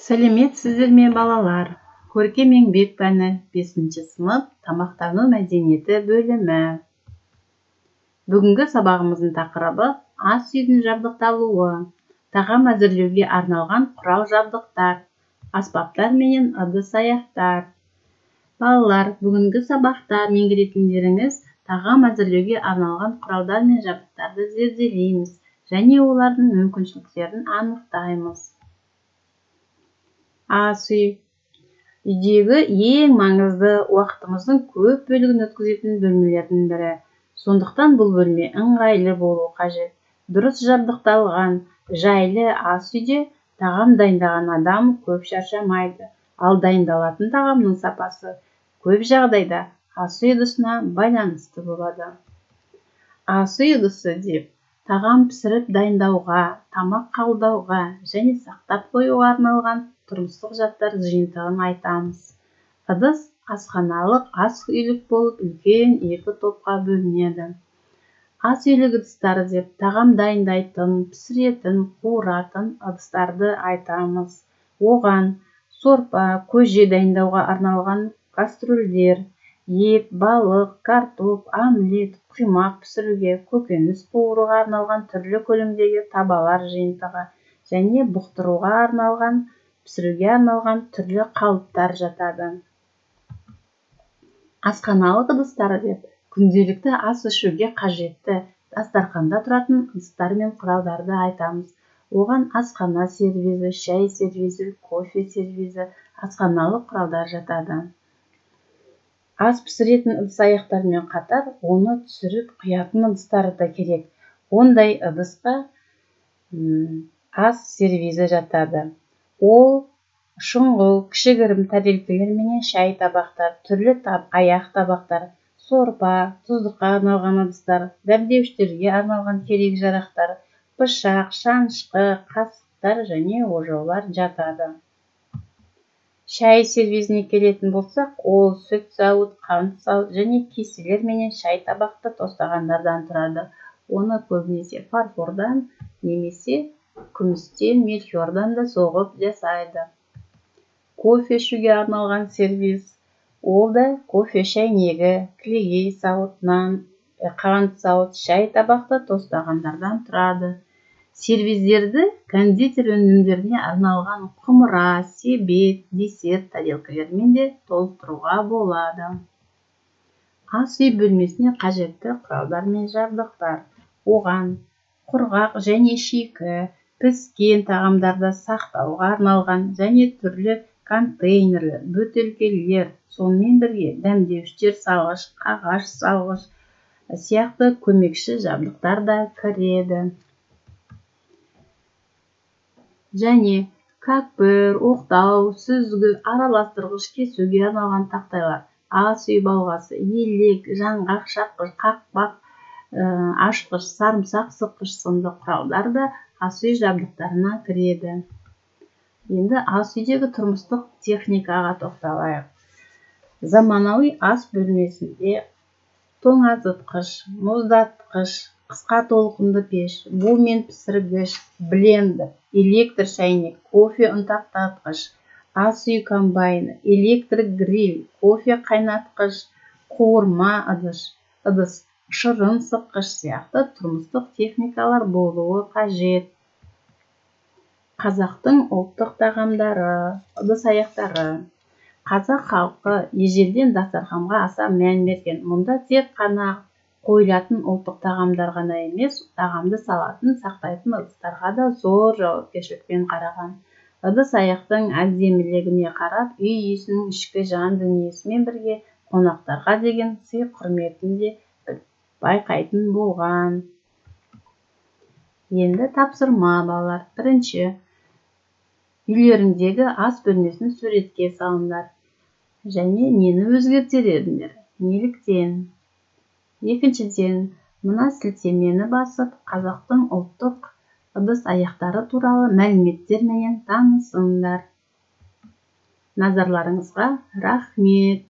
Сәлеметсіздер ме балалар? Көркем еңбек пәні 5-ші сынып тамақтану мәдениеті бөлімі. Бүгінгі сабағымыздың тақырыбы ас үйдің жабдықталуы, тағам әзірлеуге арналған құрал-жабдықтар, аспаптар менен ыдыс-аяқтар. Балалар, бүгінгі сабақта меңгеретіндеріңіз тағам әзірлеуге арналған құралдар мен жабдықтарды зерделейміз және олардың мүмкіншіліктерін анықтаймыз. Ас үй. Үйдегі ең маңызды, уақытымыздың көп бөлігін өткізетін бөлмелердің бірі. Сондықтан бұл бөлме ыңғайлы болуы қажет. Дұрыс жабдықталған, жайлы ас үйде тағам дайындаған адам көп шаршамайды. Ал дайындалатын тағамның сапасы көп жағдайда ас үй ыдысына байланысты болады. Ас үй ыдысы деп тағам пісіріп дайындауға, тамақ қабылдауға және сақтап қоюға арналған тұрмыстық заттар жиынтығын айтамыз. Ыдыс асханалық, ас үйлік болып үлкен екі топқа бөлінеді. Ас үйлік ыдыстары деп тағам дайындайтын, пісіретін, қуыратын ыдыстарды айтамыз. Оған сорпа, көже дайындауға арналған кастрөлдер, ет, балық, картоп, омлет, құймақ пісіруге, көкөніс қуыруға арналған түрлі көлемдегі табалар жиынтығы және бұқтыруға арналған, пісіруге арналған түрлі қалыптар жатады. Асханалық ыдыстары деп күнделікті ас ішуге қажетті дастарханда тұратын ыдыстар мен құралдарды айтамыз. Оған асхана сервизі, шай сервизі, кофе сервизі, асханалық құралдар жатады. Ас пісіретін ыдыс-аяқтармен қатар, оны түсіріп құятын ыдыстары да керек. Ондай ыдысқа ас сервизі жатады. Ол шұңғыл, кішігірім тәрелкелер менен шай табақтар, түрлі аяқ табақтар, сорпа, тұздыққа арналған ыдыстар, дәмдеуіштерге арналған керек-жарақтар, пышақ, шанышқы, қасықтар және ожаулар жатады. Шай сервизіне келетін болсақ, ол сүт сауыт, қант сауыт және кеселер менен шай табақты тостағандардан тұрады. Оны көбінесе фарфордан немесе күмістен, мельхиордан да соғып жасайды. Кофе ішуге арналған сервиз. Ол да кофе шайнегі, кілегей сауытынан, қант сауыт, шай табақты тостағандардан тұрады. Сервиздерді кондитер өнімдеріне арналған құмыра, себет, десерт тарелкалермен де толықтыруға болады. Ас үй бөлмесіне қажетті құралдар мен жабдықтар. Оған құрғақ және шикі, піскен тағамдарды сақтауға арналған және түрлі контейнерлер, бөтелкелер, сонымен бірге дәмдеуіштер салғыш, қағаз салғыш сияқты көмекші жабдықтар да кіреді. Және көкпір, оқтау, сүзгі, араластырғыш, кесуге арналған тақтайлар, ас үй балғасы, елек, жаңғақ шаққыш, қақпақ, ашқыш, сарымсақ сыққыш сынды құралдар да ас үй жабдықтарына кіреді. Енді ас үйдегі тұрмыстық техникаға тоқталайық. Заманауи ас бөлмесінде тоңазытқыш, мұздатқыш, қысқа толқынды пеш, бумен пісіргіш, блендер, электр шайнек, кофе ұнтақтатқыш, ас үй комбайны, электрик гриль, кофе қайнатқыш, қуырма ыдыс, шырын сыққыш сияқты тұрмыстық техникалар болуы қажет. Қазақтың ұлттық тағамдары, ыдыс-аяқтары. Қазақ халқы ежелден дастарханға аса мән берген. Мұнда тек қана қойылатын ұлттық тағамдар ғана емес, тағамды салатын, сақтайтын ыдыстарға да зор жауапкершілікпен қараған. Ыдыс-аяқтың әдемілігіне қарап, үй иесінің ішкі жан дүниесімен бірге қонақтарға деген сый құрметін де байқайтын болған. Енді тапсырма балалар. Бірінші, үйлеріңдегі ас бөлмесін суретке салыңдар және нені өзгертер едіңдер? Неліктен? Екіншіден, мына сілтемені басып, қазақтың ұлттық ыдыс-аяқтары туралы мәліметтер менен танысыңдар. Назарларыңызға рахмет.